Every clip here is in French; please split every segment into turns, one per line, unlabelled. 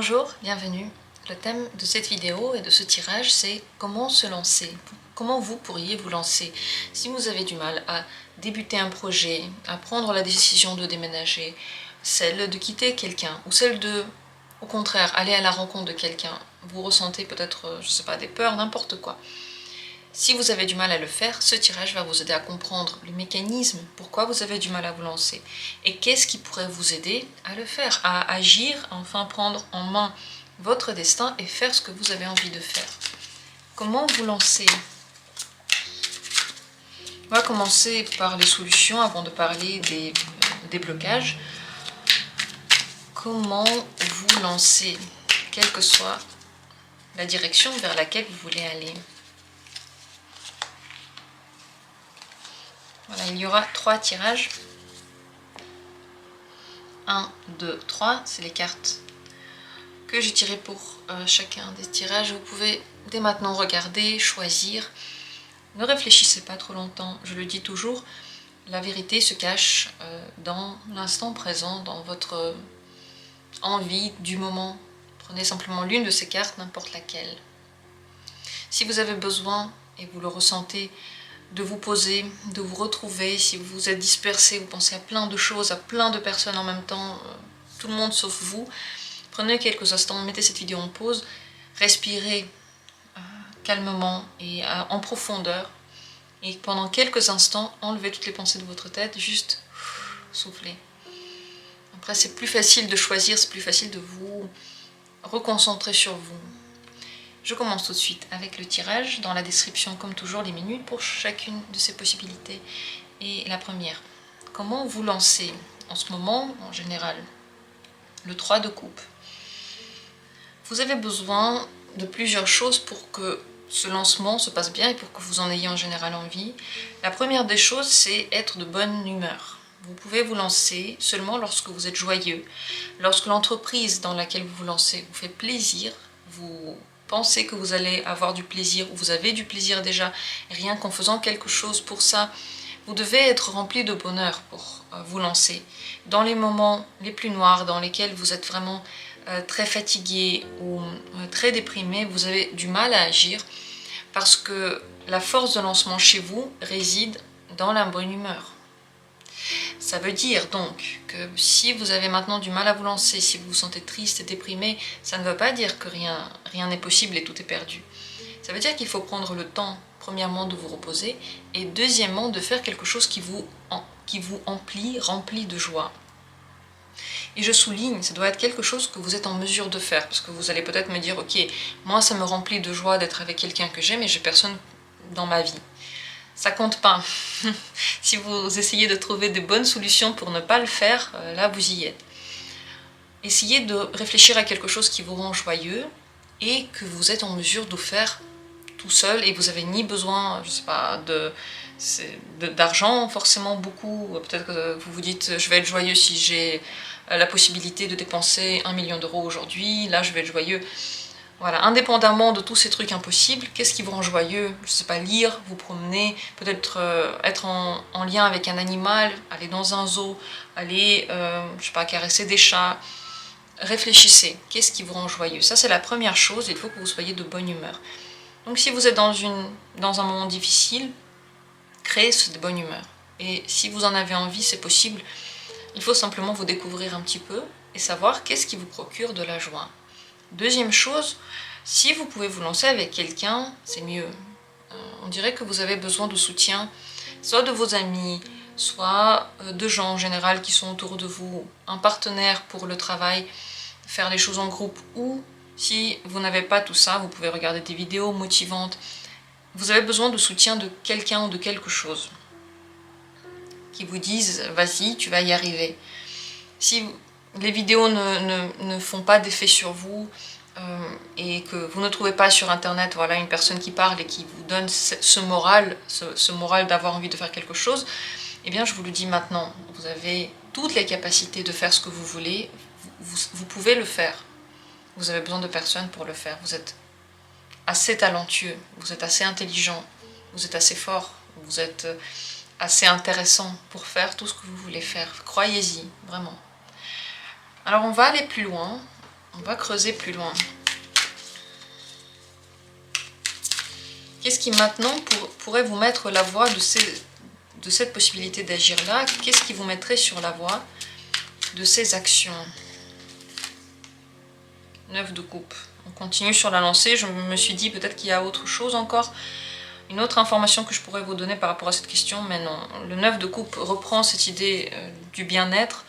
Bonjour, bienvenue. Le thème de cette vidéo et de ce tirage, c'est comment se lancer. Comment vous pourriez vous lancer si vous avez du mal à débuter un projet, à prendre la décision de déménager, celle de quitter quelqu'un ou celle de, au contraire, aller à la rencontre de quelqu'un. Vous ressentez peut-être, je sais pas, des peurs, n'importe quoi. Si vous avez du mal à le faire, ce tirage va vous aider à comprendre le mécanisme, pourquoi vous avez du mal à vous lancer et qu'est-ce qui pourrait vous aider à le faire, à agir, enfin prendre en main votre destin et faire ce que vous avez envie de faire. Comment vous lancer? On va commencer par les solutions avant de parler des blocages. Comment vous lancer, quelle que soit la direction vers laquelle vous voulez aller? Voilà, il y aura 3 tirages. 1, 2, 3, c'est les cartes que j'ai tirées pour chacun des tirages. Vous pouvez dès maintenant regarder, choisir. Ne réfléchissez pas trop longtemps, je le dis toujours, la vérité se cache dans l'instant présent, dans votre envie du moment. Prenez simplement l'une de ces cartes, n'importe laquelle. Si vous avez besoin, et vous le ressentez, de vous poser, de vous retrouver, si vous êtes dispersé, vous pensez à plein de choses, à plein de personnes en même temps, tout le monde sauf vous, prenez quelques instants, mettez cette vidéo en pause, respirez calmement et en profondeur, et pendant quelques instants, enlevez toutes les pensées de votre tête, juste soufflez. Après, c'est plus facile de choisir, c'est plus facile de vous reconcentrer sur vous. Je commence tout de suite avec le tirage. Dans la description, comme toujours, les minutes pour chacune de ces possibilités. Et la première, comment vous lancer en ce moment, en général? Le 3 de coupe. Vous avez besoin de plusieurs choses pour que ce lancement se passe bien et pour que vous en ayez en général envie. La première des choses, c'est être de bonne humeur. Vous pouvez vous lancer seulement lorsque vous êtes joyeux, lorsque l'entreprise dans laquelle vous vous lancez vous fait plaisir, vous pensez que vous allez avoir du plaisir, ou vous avez du plaisir déjà, rien qu'en faisant quelque chose pour ça, vous devez être rempli de bonheur pour vous lancer. Dans les moments les plus noirs, dans lesquels vous êtes vraiment très fatigué ou très déprimé, vous avez du mal à agir, parce que la force de lancement chez vous réside dans la bonne humeur. Ça veut dire donc que si vous avez maintenant du mal à vous lancer, si vous vous sentez triste et déprimé, ça ne veut pas dire que rien n'est possible et tout est perdu. Ça veut dire qu'il faut prendre le temps, premièrement, de vous reposer, et deuxièmement, de faire quelque chose qui vous remplit de joie. Et je souligne, ça doit être quelque chose que vous êtes en mesure de faire, parce que vous allez peut-être me dire, ok, moi ça me remplit de joie d'être avec quelqu'un que j'aime et j'ai personne dans ma vie. Ça compte pas. Si vous essayez de trouver de bonnes solutions pour ne pas le faire, là vous y êtes. Essayez de réfléchir à quelque chose qui vous rend joyeux et que vous êtes en mesure de faire tout seul, et vous n'avez ni besoin, je sais pas, d'argent forcément beaucoup. Peut-être que vous vous dites, je vais être joyeux si j'ai la possibilité de dépenser 1 million d'euros aujourd'hui, là je vais être joyeux. Voilà, indépendamment de tous ces trucs impossibles, qu'est-ce qui vous rend joyeux? Je sais pas, lire, vous promener, peut-être être en lien avec un animal, aller dans un zoo, aller, je sais pas, caresser des chats. Réfléchissez, qu'est-ce qui vous rend joyeux? Ça c'est la première chose, il faut que vous soyez de bonne humeur. Donc si vous êtes dans un moment difficile, créez cette bonne humeur. Et si vous en avez envie, c'est possible. Il faut simplement vous découvrir un petit peu et savoir qu'est-ce qui vous procure de la joie. Deuxième chose, si vous pouvez vous lancer avec quelqu'un, c'est mieux. On dirait que vous avez besoin de soutien, soit de vos amis, soit de gens en général qui sont autour de vous, un partenaire pour le travail, faire les choses en groupe, ou si vous n'avez pas tout ça, vous pouvez regarder des vidéos motivantes. Vous avez besoin de soutien de quelqu'un ou de quelque chose qui vous disent « vas-y, tu vas y arriver ». Si les vidéos ne font pas d'effet sur vous et que vous ne trouvez pas sur internet, voilà, une personne qui parle et qui vous donne ce moral d'avoir envie de faire quelque chose, eh bien je vous le dis maintenant, vous avez toutes les capacités de faire ce que vous voulez, vous pouvez le faire. Vous avez besoin de personne pour le faire. Vous êtes assez talentueux, vous êtes assez intelligent, vous êtes assez fort, vous êtes assez intéressant pour faire tout ce que vous voulez faire. Croyez-y, vraiment. Alors on va aller plus loin, On va creuser plus loin. Qu'est-ce qui maintenant pourrait vous mettre la voie de cette possibilité d'agir là? Qu'est-ce qui vous mettrait sur la voie de ces actions? 9 de coupe. On continue sur la lancée. Je me suis dit peut-être qu'il y a autre chose encore. Une autre information que je pourrais vous donner par rapport à cette question, mais non. Le 9 de coupe reprend cette idée du bien-être,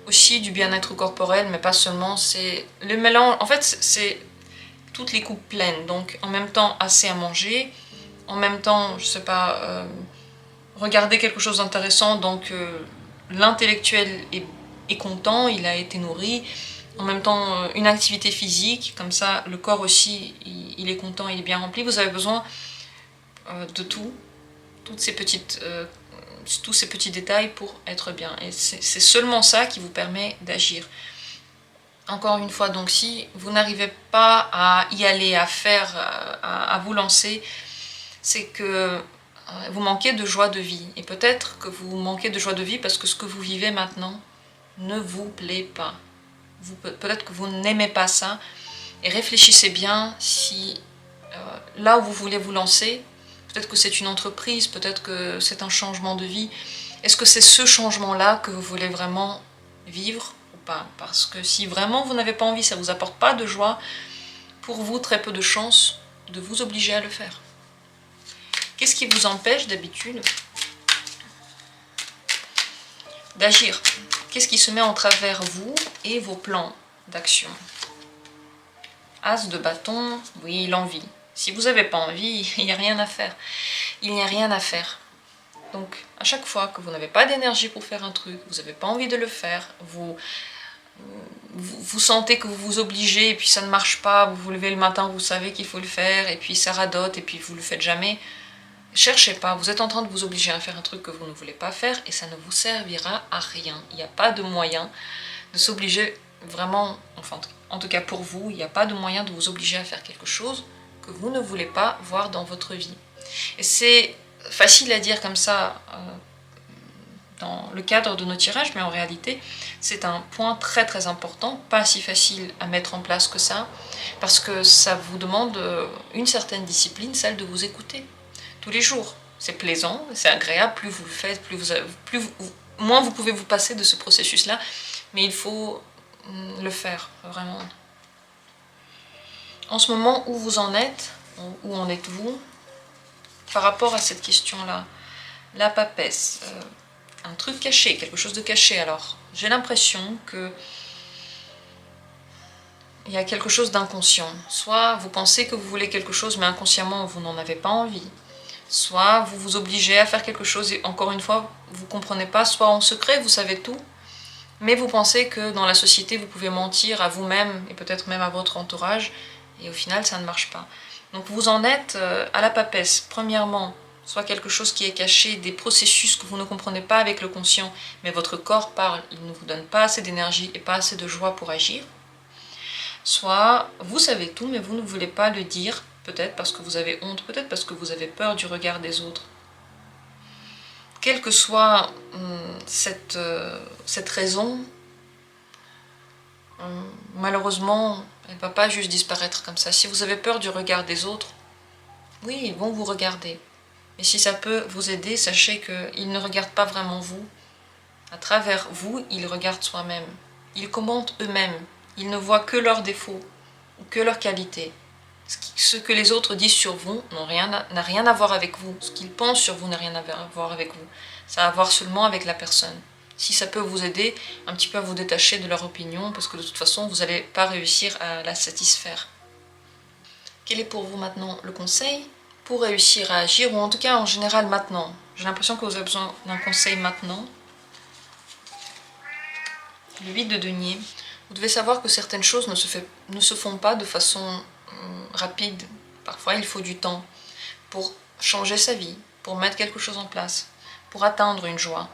aussi du bien-être corporel, mais pas seulement. C'est le mélange. En fait, c'est toutes les coupes pleines. Donc en même temps assez à manger, en même temps, je sais pas, regarder quelque chose d'intéressant. Donc l'intellectuel est content, il a été nourri. En même temps, une activité physique, comme ça, le corps aussi, il est content, il est bien rempli. Vous avez besoin de tout, tous ces petits détails pour être bien. Et c'est seulement ça qui vous permet d'agir. Encore une fois, donc si vous n'arrivez pas à y aller, à faire, à vous lancer, c'est que vous manquez de joie de vie. Et peut-être que vous manquez de joie de vie parce que ce que vous vivez maintenant ne vous plaît pas. Peut-être que vous n'aimez pas ça. Et réfléchissez bien si là où vous voulez vous lancer, peut-être que c'est une entreprise, peut-être que c'est un changement de vie. Est-ce que c'est ce changement-là que vous voulez vraiment vivre ou pas? Parce que si vraiment vous n'avez pas envie, ça ne vous apporte pas de joie, pour vous, très peu de chances de vous obliger à le faire. Qu'est-ce qui vous empêche d'habitude d'agir? Qu'est-ce qui se met en travers vous et vos plans d'action? As de bâton, oui, l'envie. Si vous n'avez pas envie, il n'y a rien à faire. Il n'y a rien à faire. Donc, à chaque fois que vous n'avez pas d'énergie pour faire un truc, vous n'avez pas envie de le faire, vous sentez que vous vous obligez et puis ça ne marche pas, vous vous levez le matin, vous savez qu'il faut le faire et puis ça radote et puis vous ne le faites jamais, cherchez pas, vous êtes en train de vous obliger à faire un truc que vous ne voulez pas faire et ça ne vous servira à rien. Il n'y a pas de moyen de s'obliger vraiment, enfin en tout cas pour vous, il n'y a pas de moyen de vous obliger à faire quelque chose que vous ne voulez pas voir dans votre vie. Et c'est facile à dire comme ça dans le cadre de nos tirages, mais en réalité, c'est un point très très important, pas si facile à mettre en place que ça, parce que ça vous demande une certaine discipline, celle de vous écouter tous les jours. C'est plaisant, c'est agréable, plus vous le faites, moins vous pouvez vous passer de ce processus-là, mais il faut le faire, vraiment. En ce moment, où vous en êtes, où en êtes-vous par rapport à cette question-là? La papesse, un truc caché, quelque chose de caché. Alors, j'ai l'impression que il y a quelque chose d'inconscient. Soit vous pensez que vous voulez quelque chose, mais inconsciemment, vous n'en avez pas envie. Soit vous vous obligez à faire quelque chose et encore une fois, vous ne comprenez pas. Soit en secret, vous savez tout, mais vous pensez que dans la société, vous pouvez mentir à vous-même et peut-être même à votre entourage, et au final, ça ne marche pas. Donc vous en êtes à la papesse. Premièrement, soit quelque chose qui est caché, des processus que vous ne comprenez pas avec le conscient, mais votre corps parle, il ne vous donne pas assez d'énergie et pas assez de joie pour agir. Soit vous savez tout, mais vous ne voulez pas le dire, peut-être parce que vous avez honte, peut-être parce que vous avez peur du regard des autres. Quelle que soit cette raison, malheureusement, elle ne va pas juste disparaître comme ça. Si vous avez peur du regard des autres, oui, ils vont vous regarder. Mais si ça peut vous aider, sachez qu'ils ne regardent pas vraiment vous. À travers vous, ils regardent soi-même. Ils commentent eux-mêmes. Ils ne voient que leurs défauts ou que leurs qualités. Ce que les autres disent sur vous n'a rien à voir avec vous. Ce qu'ils pensent sur vous n'a rien à voir avec vous. Ça a à voir seulement avec la personne. Si ça peut vous aider un petit peu à vous détacher de leur opinion, parce que de toute façon, vous n'allez pas réussir à la satisfaire. Quel est pour vous maintenant le conseil pour réussir à agir, ou en tout cas en général maintenant? J'ai l'impression que vous avez besoin d'un conseil maintenant. Le 8 de denier. Vous devez savoir que certaines choses ne se font pas de façon rapide. Parfois, il faut du temps pour changer sa vie, pour mettre quelque chose en place, pour atteindre une joie,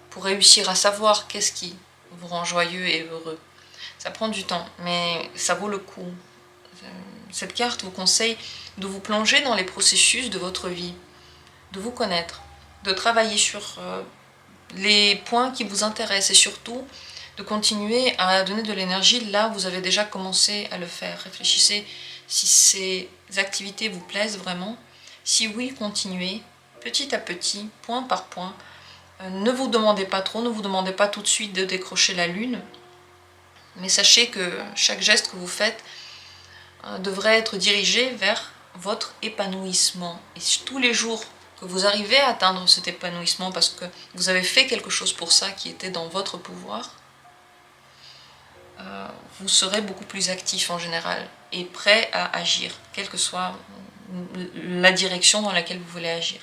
pour réussir à savoir qu'est-ce qui vous rend joyeux et heureux. Ça prend du temps, mais ça vaut le coup. Cette carte vous conseille de vous plonger dans les processus de votre vie, de vous connaître, de travailler sur les points qui vous intéressent et surtout de continuer à donner de l'énergie là où vous avez déjà commencé à le faire. Réfléchissez si ces activités vous plaisent vraiment. Si oui, continuez petit à petit, point par point. Ne vous demandez pas trop, ne vous demandez pas tout de suite de décrocher la lune, mais sachez que chaque geste que vous faites devrait être dirigé vers votre épanouissement. Et tous les jours que vous arrivez à atteindre cet épanouissement parce que vous avez fait quelque chose pour ça qui était dans votre pouvoir, vous serez beaucoup plus actif en général et prêt à agir, quelle que soit la direction dans laquelle vous voulez agir.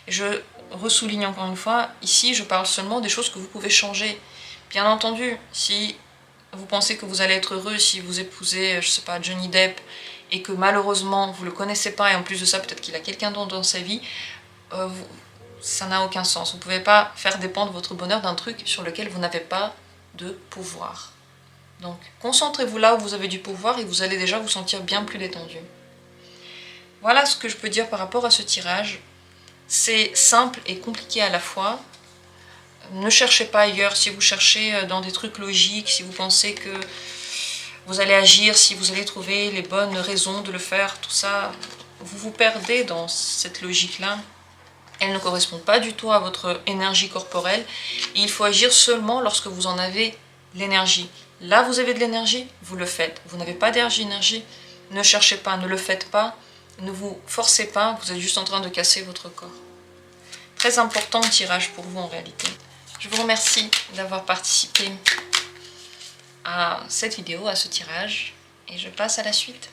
Et je ressouligne encore une fois, ici je parle seulement des choses que vous pouvez changer. Bien entendu, si vous pensez que vous allez être heureux si vous épousez, je sais pas, Johnny Depp, et que malheureusement vous le connaissez pas, et en plus de ça peut-être qu'il a quelqu'un d'autre dans sa vie, ça n'a aucun sens. Vous ne pouvez pas faire dépendre votre bonheur d'un truc sur lequel vous n'avez pas de pouvoir. Donc concentrez-vous là où vous avez du pouvoir et vous allez déjà vous sentir bien plus détendu. Voilà ce que je peux dire par rapport à ce tirage. C'est simple et compliqué à la fois. Ne cherchez pas ailleurs. Si vous cherchez dans des trucs logiques, si vous pensez que vous allez agir, si vous allez trouver les bonnes raisons de le faire, tout ça, vous vous perdez dans cette logique-là. Elle ne correspond pas du tout à votre énergie corporelle. Et il faut agir seulement lorsque vous en avez l'énergie. Là, vous avez de l'énergie, vous le faites. Vous n'avez pas d'énergie, ne cherchez pas, ne le faites pas. Ne vous forcez pas, vous êtes juste en train de casser votre corps. Très important tirage pour vous en réalité. Je vous remercie d'avoir participé à cette vidéo, à ce tirage, et je passe à la suite.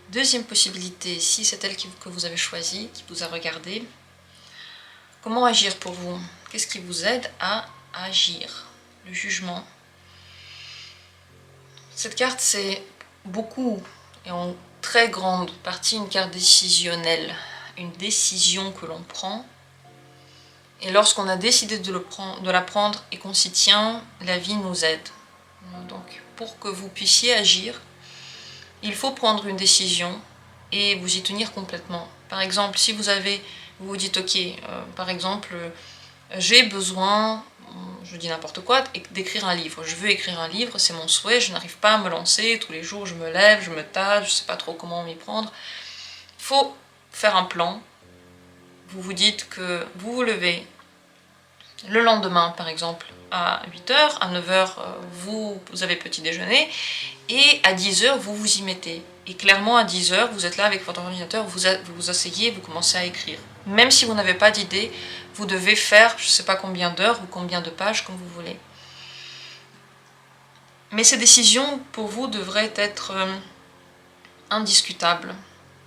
Deuxième possibilité, si c'est elle que vous avez choisie, qui vous a regardé, comment agir pour vous? Qu'est-ce qui vous aide à agir? Le jugement. Cette carte, c'est beaucoup, et en très grande partie, une carte décisionnelle. Une décision que l'on prend. Et lorsqu'on a décidé de la prendre et qu'on s'y tient, la vie nous aide. Donc, pour que vous puissiez agir, il faut prendre une décision et vous y tenir complètement. Par exemple, si vous vous dites, ok, par exemple, j'ai besoin, je dis n'importe quoi, d'écrire un livre. Je veux écrire un livre, c'est mon souhait, je n'arrive pas à me lancer, tous les jours je me lève, je me tâche, je ne sais pas trop comment m'y prendre. Il faut faire un plan. Vous vous dites que vous vous levez le lendemain, par exemple, à 8 h, à 9 h, vous avez petit déjeuner, et à 10 h, vous vous y mettez. Et clairement, à 10 h, vous êtes là avec votre ordinateur, vous vous asseyez, vous commencez à écrire. Même si vous n'avez pas d'idée, vous devez faire, je ne sais pas combien d'heures ou combien de pages, comme vous voulez. Mais ces décisions, pour vous, devraient être indiscutables.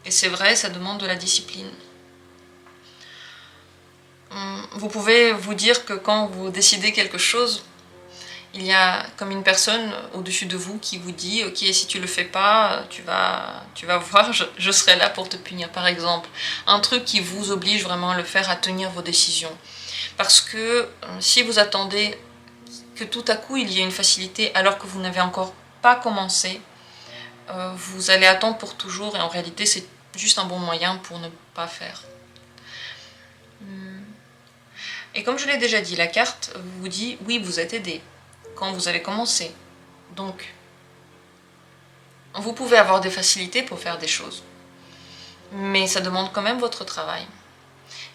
Et c'est vrai, ça demande de la discipline. Vous pouvez vous dire que quand vous décidez quelque chose, il y a comme une personne au-dessus de vous qui vous dit « Ok, si tu le fais pas, tu vas voir, je serai là pour te punir » par exemple. Un truc qui vous oblige vraiment à le faire, à tenir vos décisions. Parce que si vous attendez que tout à coup il y ait une facilité alors que vous n'avez encore pas commencé, vous allez attendre pour toujours et en réalité c'est juste un bon moyen pour ne pas faire. Et comme je l'ai déjà dit, la carte vous dit oui, vous êtes aidé quand vous allez commencer. Donc, vous pouvez avoir des facilités pour faire des choses. Mais ça demande quand même votre travail.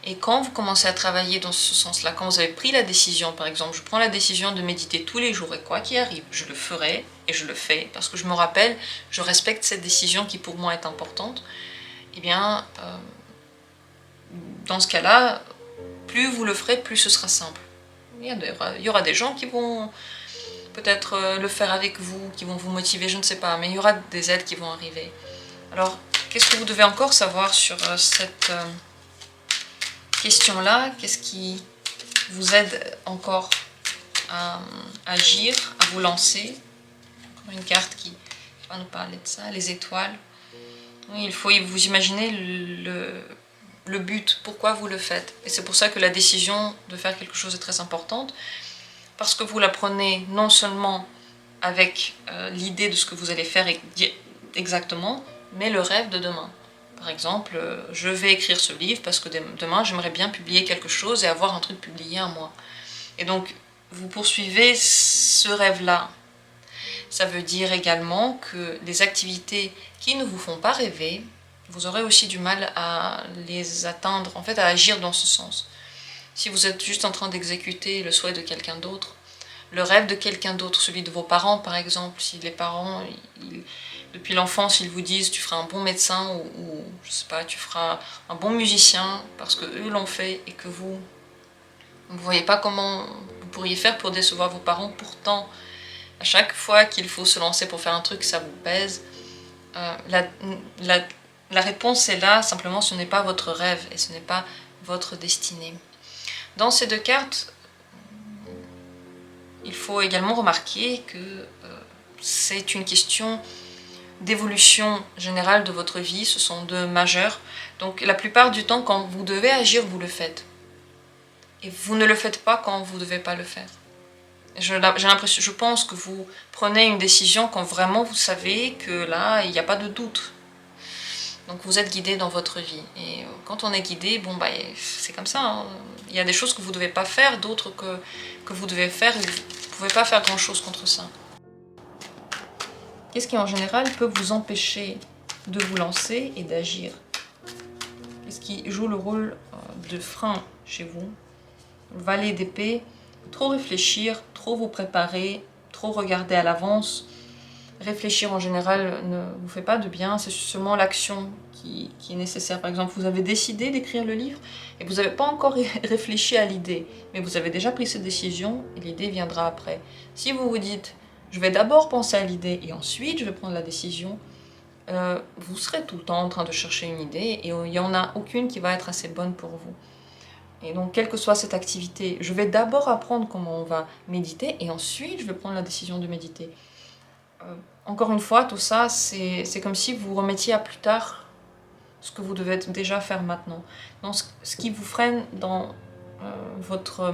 Et quand vous commencez à travailler dans ce sens-là, quand vous avez pris la décision, par exemple, je prends la décision de méditer tous les jours et quoi qu'il arrive, je le ferai et je le fais parce que je me rappelle, je respecte cette décision qui pour moi est importante, eh bien, dans ce cas-là, plus vous le ferez, plus ce sera simple. Il y aura des gens qui vont peut-être le faire avec vous, qui vont vous motiver, je ne sais pas, mais il y aura des aides qui vont arriver. Alors, qu'est-ce que vous devez encore savoir sur cette question-là? Qu'est-ce qui vous aide encore à agir, à vous lancer? Encore une carte qui va nous parler de ça, les étoiles. Oui, il faut vous imaginer le but, pourquoi vous le faites. Et c'est pour ça que la décision de faire quelque chose est très importante, parce que vous la prenez non seulement avec l'idée de ce que vous allez faire exactement, mais le rêve de demain. Par exemple, je vais écrire ce livre parce que demain j'aimerais bien publier quelque chose et avoir un truc publié à moi. Et donc, vous poursuivez ce rêve-là. Ça veut dire également que les activités qui ne vous font pas rêver, vous aurez aussi du mal à les atteindre, en fait à agir dans ce sens. Si vous êtes juste en train d'exécuter le souhait de quelqu'un d'autre, le rêve de quelqu'un d'autre, celui de vos parents par exemple, si les parents, depuis l'enfance, ils vous disent tu feras un bon médecin ou je sais pas, tu feras un bon musicien parce que eux l'ont fait et que vous ne voyez pas comment vous pourriez faire pour décevoir vos parents, pourtant à chaque fois qu'il faut se lancer pour faire un truc, ça vous pèse. La réponse est là, simplement ce n'est pas votre rêve et ce n'est pas votre destinée. Dans ces deux cartes, il faut également remarquer que c'est une question d'évolution générale de votre vie, ce sont deux majeurs. Donc la plupart du temps, quand vous devez agir, vous le faites. Et vous ne le faites pas quand vous ne devez pas le faire. Je pense que vous prenez une décision quand vraiment vous savez que là, il n'y a pas de doute. Donc vous êtes guidé dans votre vie. Et quand on est guidé, bon bah c'est comme ça. Hein. Il y a des choses que vous ne devez pas faire, d'autres que vous devez faire, et vous ne pouvez pas faire grand chose contre ça. Qu'est-ce qui en général peut vous empêcher de vous lancer et d'agir? Qu'est-ce qui joue le rôle de frein chez vous? Valet d'épée, trop réfléchir, trop vous préparer, trop regarder à l'avance. Réfléchir en général ne vous fait pas de bien, c'est seulement l'action qui est nécessaire. Par exemple, vous avez décidé d'écrire le livre et vous n'avez pas encore réfléchi à l'idée, mais vous avez déjà pris cette décision et l'idée viendra après. Si vous vous dites, je vais d'abord penser à l'idée et ensuite je vais prendre la décision, vous serez tout le temps en train de chercher une idée et il n'y en a aucune qui va être assez bonne pour vous. Et donc, quelle que soit cette activité, je vais d'abord apprendre comment on va méditer et ensuite je vais prendre la décision de méditer. Encore une fois, tout ça, c'est comme si vous remettiez à plus tard ce que vous devez déjà faire maintenant. Donc, ce qui vous freine dans votre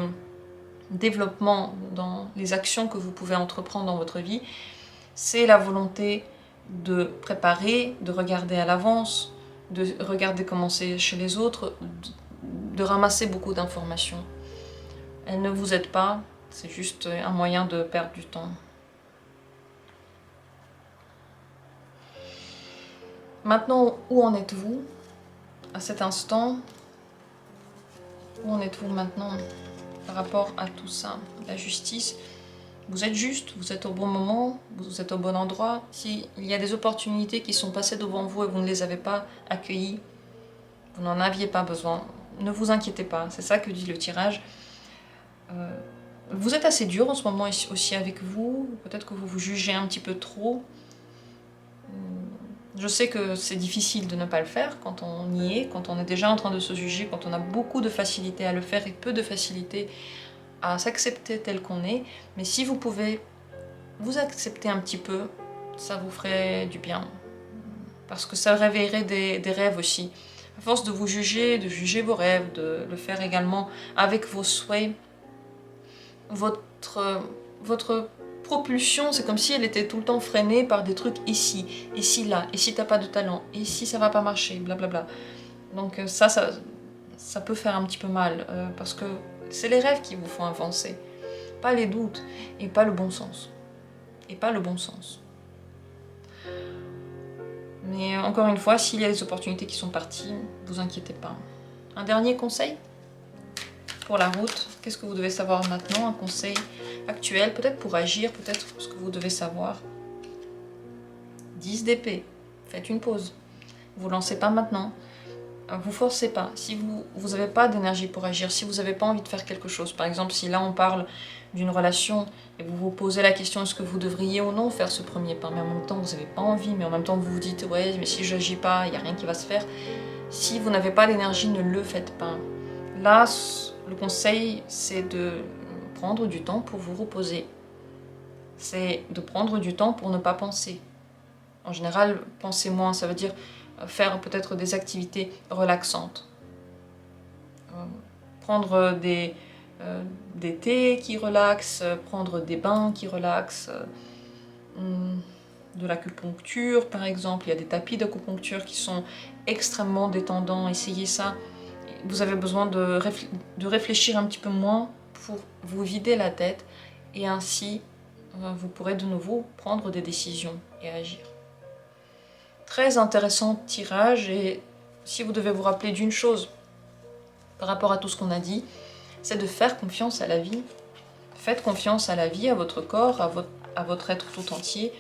développement, dans les actions que vous pouvez entreprendre dans votre vie, c'est la volonté de préparer, de regarder à l'avance, de regarder comment c'est chez les autres, de ramasser beaucoup d'informations. Elles ne vous aident pas, c'est juste un moyen de perdre du temps. Maintenant, où en êtes-vous à cet instant? Où en êtes-vous maintenant par rapport à tout ça? La justice, vous êtes juste, vous êtes au bon moment, vous êtes au bon endroit. S'il y a des opportunités qui sont passées devant vous et vous ne les avez pas accueillies, vous n'en aviez pas besoin. Ne vous inquiétez pas, c'est ça que dit le tirage. Vous êtes assez dur en ce moment aussi avec vous, peut-être que vous vous jugez un petit peu trop. Je sais que c'est difficile de ne pas le faire quand on y est, quand on est déjà en train de se juger, quand on a beaucoup de facilité à le faire et peu de facilité à s'accepter tel qu'on est. Mais si vous pouvez vous accepter un petit peu, ça vous ferait du bien. Parce que ça réveillerait des rêves aussi. À force de vous juger, de juger vos rêves, de le faire également avec vos souhaits, votre propulsion, c'est comme si elle était tout le temps freinée par des trucs ici, ici, là, et si t'as pas de talent, et si ça va pas marcher, blablabla. Donc ça peut faire un petit peu mal, parce que c'est les rêves qui vous font avancer, pas les doutes, et pas le bon sens. Et pas le bon sens. Mais encore une fois, s'il y a des opportunités qui sont parties, vous inquiétez pas. Un dernier conseil pour la route, qu'est-ce que vous devez savoir maintenant? Un conseil actuel, peut-être pour agir, peut-être ce que vous devez savoir. 10 d'épée, faites une pause. Vous lancez pas maintenant, vous forcez pas. Si vous n'avez pas d'énergie pour agir, si vous n'avez pas envie de faire quelque chose, par exemple si là on parle d'une relation et vous vous posez la question est-ce que vous devriez ou non faire ce premier pas, mais en même temps vous n'avez pas envie, mais en même temps vous vous dites ouais mais si je n'agis pas, il n'y a rien qui va se faire. Si vous n'avez pas d'énergie, ne le faites pas. Là, le conseil, c'est de prendre du temps pour vous reposer. C'est de prendre du temps pour ne pas penser. En général, penser moins, ça veut dire faire peut-être des activités relaxantes. Prendre des thés qui relaxent, prendre des bains qui relaxent, de l'acupuncture par exemple. Il y a des tapis d'acupuncture qui sont extrêmement détendants, essayez ça. Vous avez besoin de réfléchir un petit peu moins pour vous vider la tête et ainsi vous pourrez de nouveau prendre des décisions et agir. Très intéressant tirage, et si vous devez vous rappeler d'une chose par rapport à tout ce qu'on a dit, c'est de faire confiance à la vie. Faites confiance à la vie, à votre corps, à votre être tout entier.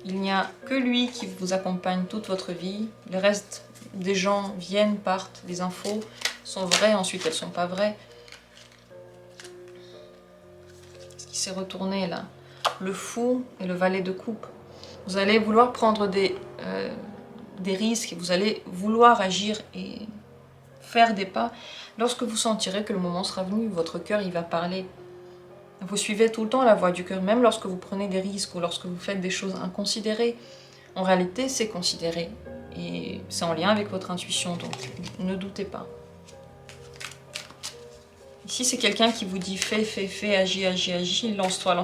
Il n'y a que lui qui vous accompagne toute votre vie. Le reste des gens viennent, partent, les infos sont vraies, ensuite elles ne sont pas vraies. Ce qui s'est retourné là, le fou et le valet de coupe. Vous allez vouloir prendre des risques, et vous allez vouloir agir et faire des pas lorsque vous sentirez que le moment sera venu. Votre cœur, il va parler. Vous suivez tout le temps la voix du cœur, même lorsque vous prenez des risques ou lorsque vous faites des choses inconsidérées. En réalité, c'est considéré et c'est en lien avec votre intuition, donc ne doutez pas. Ici, c'est quelqu'un qui vous dit fais, agis, lance-toi.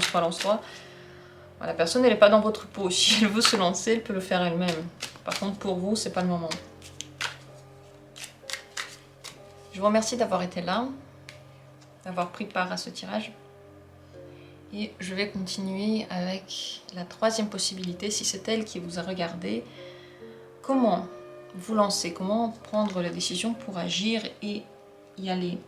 La personne, elle n'est pas dans votre peau. Si elle veut se lancer, elle peut le faire elle-même. Par contre, pour vous, c'est pas le moment. Je vous remercie d'avoir été là, d'avoir pris part à ce tirage. Et je vais continuer avec la troisième possibilité, si c'est elle qui vous a regardé. Comment vous lancer, comment prendre la décision pour agir et y aller.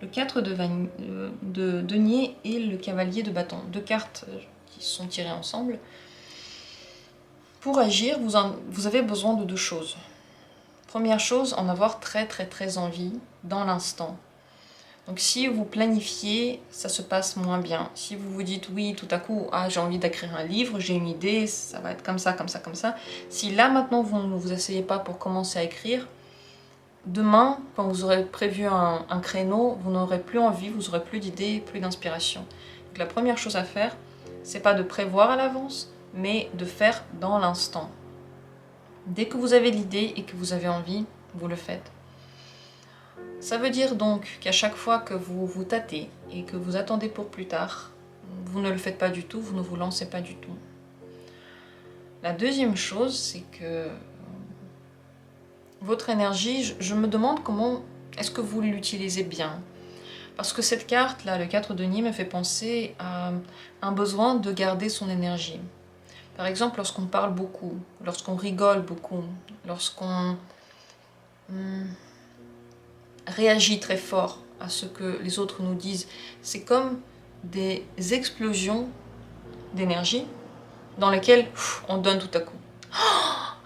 Le 4 de denier et le cavalier de bâton. Deux cartes qui sont tirées ensemble. Pour agir, vous avez besoin de deux choses. Première chose, en avoir très envie dans l'instant. Donc si vous planifiez, ça se passe moins bien. Si vous vous dites oui, tout à coup, ah, j'ai envie d'écrire un livre, j'ai une idée, ça va être comme ça. Si là maintenant vous ne vous asseyez pas pour commencer à écrire, demain, quand vous aurez prévu un créneau, vous n'aurez plus envie, vous n'aurez plus d'idées, plus d'inspiration. Donc la première chose à faire, c'est pas de prévoir à l'avance, mais de faire dans l'instant. Dès que vous avez l'idée et que vous avez envie, vous le faites. Ça veut dire donc qu'à chaque fois que vous vous tâtez et que vous attendez pour plus tard, vous ne le faites pas du tout, vous ne vous lancez pas du tout. La deuxième chose, c'est que votre énergie, je me demande comment est-ce que vous l'utilisez bien. Parce que cette carte-là, le 4 de denier, me fait penser à un besoin de garder son énergie. Par exemple, lorsqu'on parle beaucoup, lorsqu'on rigole beaucoup, lorsqu'on réagit très fort à ce que les autres nous disent, c'est comme des explosions d'énergie dans lesquelles on donne tout à coup.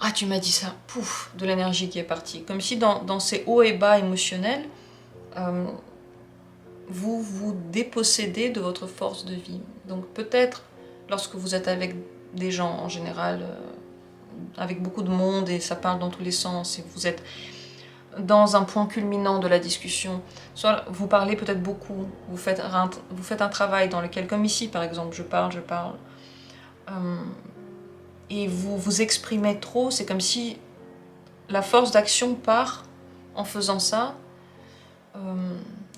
Ah, tu m'as dit ça, pouf, de l'énergie qui est partie. Comme si dans ces hauts et bas émotionnels, vous vous dépossédez de votre force de vie. Donc peut-être, lorsque vous êtes avec des gens en général, avec beaucoup de monde et ça parle dans tous les sens, et vous êtes dans un point culminant de la discussion, soit vous parlez peut-être beaucoup, vous faites un travail dans lequel, comme ici par exemple, je parle, et vous vous exprimez trop, c'est comme si la force d'action part en faisant ça,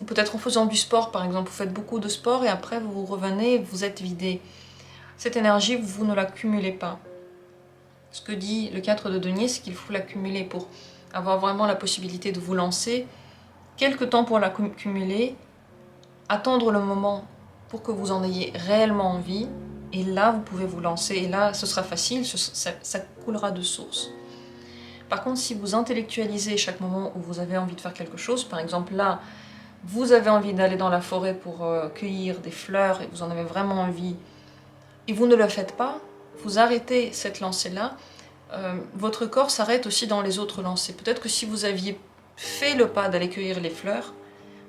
peut-être en faisant du sport par exemple, vous faites beaucoup de sport et après vous revenez, vous êtes vidé. Cette énergie, vous ne l'accumulez pas. Ce que dit le 4 de denier, c'est qu'il faut l'accumuler pour avoir vraiment la possibilité de vous lancer, quelques temps pour l'accumuler, attendre le moment pour que vous en ayez réellement envie, et là vous pouvez vous lancer, et là ce sera facile, ça coulera de source. Par contre, si vous intellectualisez chaque moment où vous avez envie de faire quelque chose, par exemple là, vous avez envie d'aller dans la forêt pour cueillir des fleurs, et vous en avez vraiment envie, et vous ne le faites pas, vous arrêtez cette lancée-là, votre corps s'arrête aussi dans les autres lancers. Peut-être que si vous aviez fait le pas d'aller cueillir les fleurs,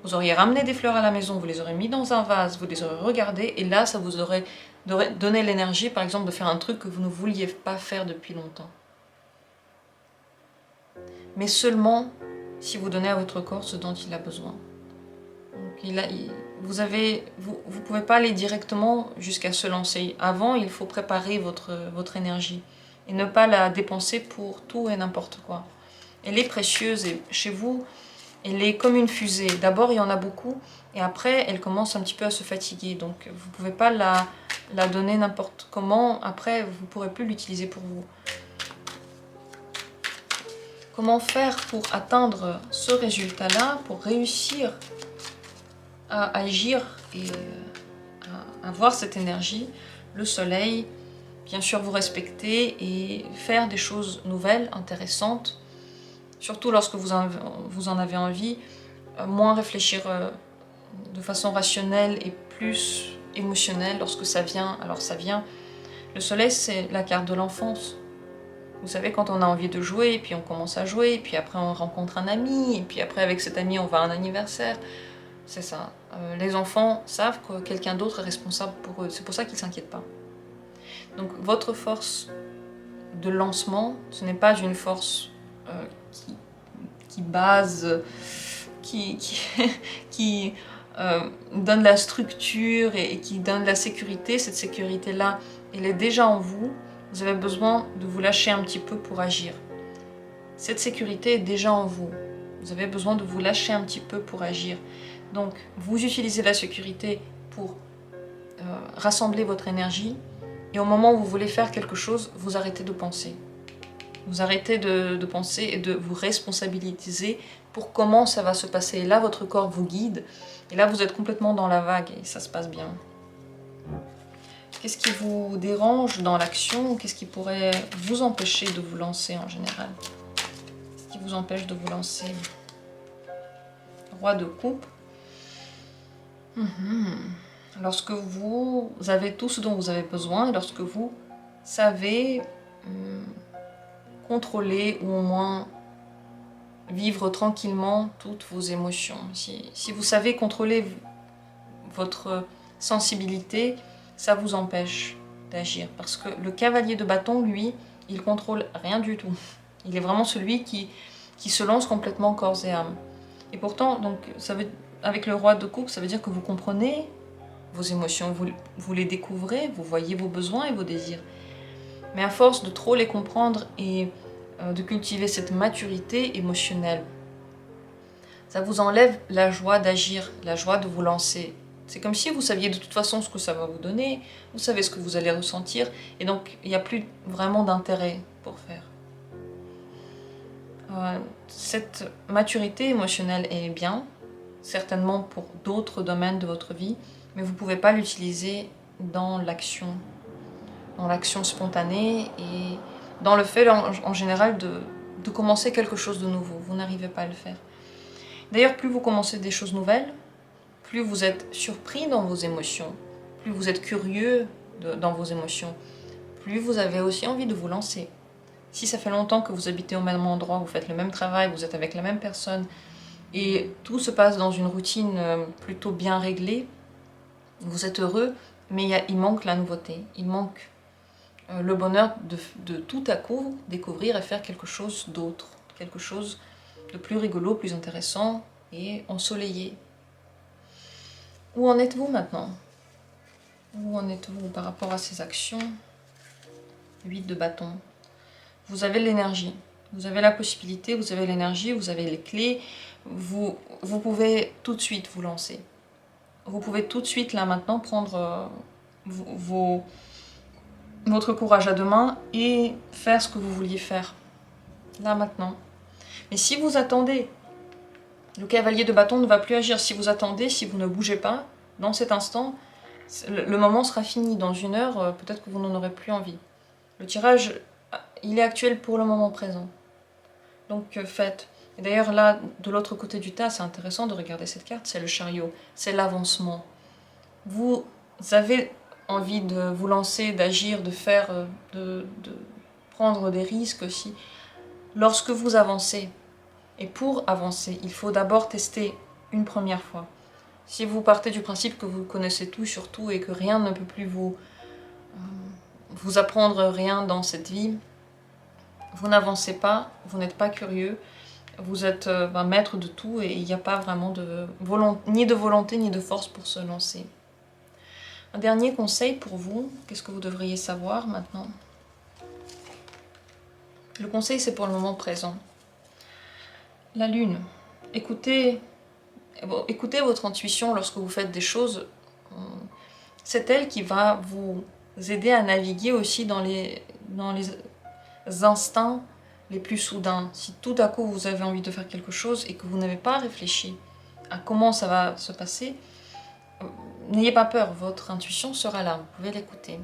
vous auriez ramené des fleurs à la maison, vous les aurez mis dans un vase, vous les aurez regardées, et là, ça vous aurait donné l'énergie, par exemple, de faire un truc que vous ne vouliez pas faire depuis longtemps. Mais seulement si vous donnez à votre corps ce dont il a besoin. Donc, vous ne pouvez pas aller directement jusqu'à se lancer. Avant, il faut préparer votre énergie et ne pas la dépenser pour tout et n'importe quoi. Elle est précieuse et chez vous, elle est comme une fusée. D'abord, il y en a beaucoup et après, elle commence un petit peu à se fatiguer. Donc, vous ne pouvez pas la donner n'importe comment. Après, vous ne pourrez plus l'utiliser pour vous. Comment faire pour atteindre ce résultat-là, pour réussir à agir et à voir cette énergie, le soleil, bien sûr vous respecter et faire des choses nouvelles, intéressantes, surtout lorsque vous en avez envie, moins réfléchir de façon rationnelle et plus émotionnelle lorsque ça vient. Alors ça vient, le soleil c'est la carte de l'enfance. Vous savez, quand on a envie de jouer, et puis on commence à jouer, et puis après on rencontre un ami, et puis après avec cet ami on va à un anniversaire. C'est ça. Les enfants savent que quelqu'un d'autre est responsable pour eux. C'est pour ça qu'ils ne s'inquiètent pas. Donc votre force de lancement, ce n'est pas une force qui base, qui, qui donne la structure et qui donne la sécurité. Cette sécurité-là, elle est déjà en vous. Vous avez besoin de vous lâcher un petit peu pour agir. Cette sécurité est déjà en vous. Vous avez besoin de vous lâcher un petit peu pour agir. Donc, vous utilisez la sécurité pour rassembler votre énergie. Et au moment où vous voulez faire quelque chose, vous arrêtez de penser. Vous arrêtez de penser et de vous responsabiliser pour comment ça va se passer. Et là, votre corps vous guide. Et là, vous êtes complètement dans la vague et ça se passe bien. Qu'est-ce qui vous dérange dans l'action? Qu'est-ce qui pourrait vous empêcher de vous lancer en général? Qu'est-ce qui vous empêche de vous lancer? Roi de coupe. Lorsque vous avez tout ce dont vous avez besoin, et lorsque vous savez contrôler ou au moins vivre tranquillement toutes vos émotions. Si vous savez contrôler votre sensibilité, ça vous empêche d'agir. Parce que le cavalier de bâton, lui, il contrôle rien du tout. Il est vraiment celui qui se lance complètement corps et âme. Et pourtant, donc, avec le roi de coupe, ça veut dire que vous comprenez vos émotions, vous les découvrez, vous voyez vos besoins et vos désirs. Mais à force de trop les comprendre et de cultiver cette maturité émotionnelle, ça vous enlève la joie d'agir, la joie de vous lancer. C'est comme si vous saviez de toute façon ce que ça va vous donner, vous savez ce que vous allez ressentir, et donc il n'y a plus vraiment d'intérêt pour faire. Cette maturité émotionnelle est bien, certainement pour d'autres domaines de votre vie, mais vous ne pouvez pas l'utiliser dans l'action spontanée et dans le fait en général de commencer quelque chose de nouveau. Vous n'arrivez pas à le faire. D'ailleurs, plus vous commencez des choses nouvelles, plus vous êtes surpris dans vos émotions, plus vous êtes curieux dans vos émotions, plus vous avez aussi envie de vous lancer. Si ça fait longtemps que vous habitez au même endroit, vous faites le même travail, vous êtes avec la même personne, et tout se passe dans une routine plutôt bien réglée, vous êtes heureux, mais il manque la nouveauté, il manque le bonheur de tout à coup découvrir et faire quelque chose d'autre, quelque chose de plus rigolo, plus intéressant et ensoleillé. Où en êtes-vous maintenant? Où en êtes-vous par rapport à ces actions? 8 de bâton. Vous avez l'énergie, vous avez la possibilité, vous avez l'énergie, vous avez les clés, vous pouvez tout de suite vous lancer. Vous pouvez tout de suite, là maintenant, prendre votre courage à deux mains et faire ce que vous vouliez faire. Là maintenant. Mais si vous attendez, le cavalier de bâton ne va plus agir. Si vous attendez, si vous ne bougez pas, dans cet instant, le moment sera fini. Dans une heure, peut-être que vous n'en aurez plus envie. Le tirage, il est actuel pour le moment présent. Donc faites. Et d'ailleurs là, de l'autre côté du tas, c'est intéressant de regarder cette carte, c'est le chariot, c'est l'avancement. Vous avez envie de vous lancer, d'agir, de faire, de prendre des risques aussi. Lorsque vous avancez, et pour avancer, il faut d'abord tester une première fois. Si vous partez du principe que vous connaissez tout sur tout et que rien ne peut plus vous apprendre rien dans cette vie, vous n'avancez pas, vous n'êtes pas curieux, vous êtes maître de tout et il n'y a pas vraiment ni de volonté ni de force pour se lancer. Un dernier conseil pour vous, qu'est-ce que vous devriez savoir maintenant? Le conseil, c'est pour le moment présent. La lune. Écoutez votre intuition lorsque vous faites des choses. C'est elle qui va vous aider à naviguer aussi dans les instincts les plus soudains. Si tout à coup vous avez envie de faire quelque chose et que vous n'avez pas réfléchi à comment ça va se passer, n'ayez pas peur, votre intuition sera là, vous pouvez l'écouter.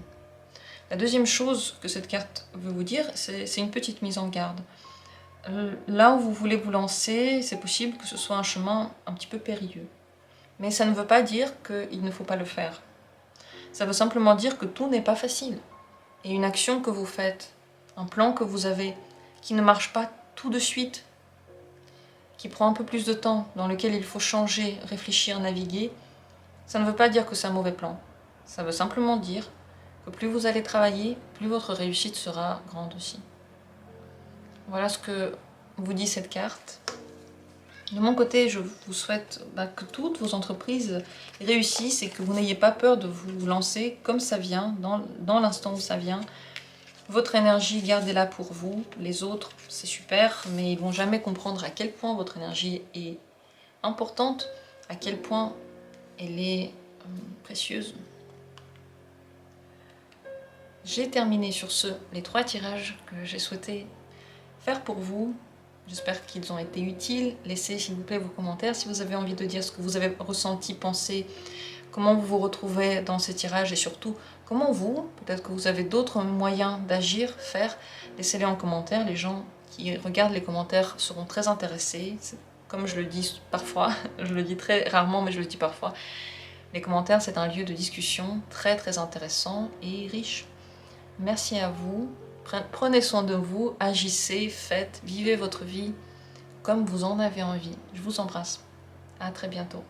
La deuxième chose que cette carte veut vous dire, c'est une petite mise en garde. Là où vous voulez vous lancer, c'est possible que ce soit un chemin un petit peu périlleux. Mais ça ne veut pas dire qu'il ne faut pas le faire. Ça veut simplement dire que tout n'est pas facile. Et une action que vous faites, un plan que vous avez, qui ne marche pas tout de suite, qui prend un peu plus de temps, dans lequel il faut changer, réfléchir, naviguer, ça ne veut pas dire que c'est un mauvais plan. Ça veut simplement dire que plus vous allez travailler, plus votre réussite sera grande aussi. Voilà ce que vous dit cette carte. De mon côté, je vous souhaite que toutes vos entreprises réussissent et que vous n'ayez pas peur de vous lancer comme ça vient, dans l'instant où ça vient. Votre énergie, gardez-la pour vous. Les autres, c'est super, mais ils ne vont jamais comprendre à quel point votre énergie est importante, à quel point elle est précieuse. J'ai terminé sur ce, les 3 tirages que j'ai souhaité faire pour vous. J'espère qu'ils ont été utiles. Laissez s'il vous plaît vos commentaires si vous avez envie de dire ce que vous avez ressenti, pensé, comment vous vous retrouvez dans ces tirages et surtout comment vous, peut-être que vous avez d'autres moyens d'agir, faire. Laissez-les en commentaire. Les gens qui regardent les commentaires seront très intéressés. Comme je le dis parfois, je le dis très rarement mais je le dis parfois, les commentaires c'est un lieu de discussion très très intéressant et riche. Merci à vous. Prenez soin de vous, agissez, faites, vivez votre vie comme vous en avez envie. Je vous embrasse. À très bientôt.